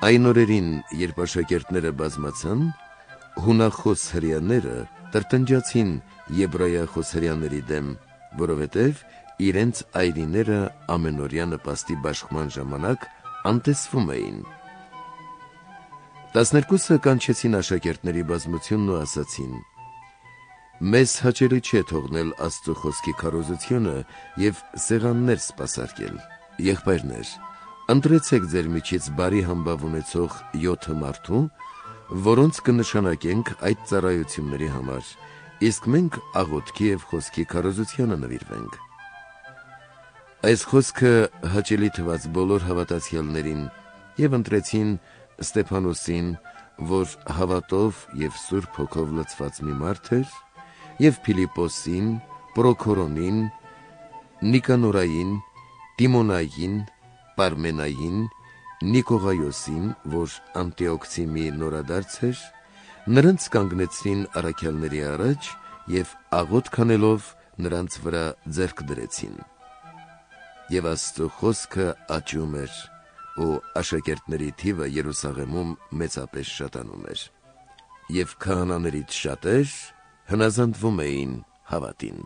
Այն օրերին, երբ աշակերտները բազմացան, հունախոս հրեաները տրտնջացին եբրայախոս հրեաների դեմ, որովհետև իրենց այրիները ամենօրյա նպաստի բաշխման ժամանակ անտեսվում էին։ 12-ը կանչեցին աշակերտների բազմությունն ու ասացին. «Մեզ հաճելի չէ թողնել Աստծո խոսքի քարոզությունը և սեղաններ սպասարկել։ Եղբայրներ, ընտրեցեք ձեր միջից բարի համբավ ունեցող 7 մարդու, որոնց կնշանակենք այդ ծառայությունների համար, իսկ մենք աղոթքի և խոսքի քարոզությանը նվիրվենք»։ Այս խոսքը հաճելի թվաց բոլոր հավատացյալներին, և ընտրեցին Ստեփանոսին, որ հավատով և Սուրբ Հոգով լցված մի մարդ էր, և Փիլիպոսին, Պրոքորոնին, Նիկանորային, Տիմոնային, Պարմենային, Նիկողայոսին, որ Անտիոքցի մի նորադարձ էր, նրանց կանգնեցրին առաքյալների առաջ և աղոթք անելով նրանց վրա ձեռք դրեցին։ Եվ Աստծո խոսքը աճում էր, ու աշակերտների թիվը Երուսաղեմում մեծապես շատանում էր, և քահանաներից շատեր հնազանդվում էին հավատին։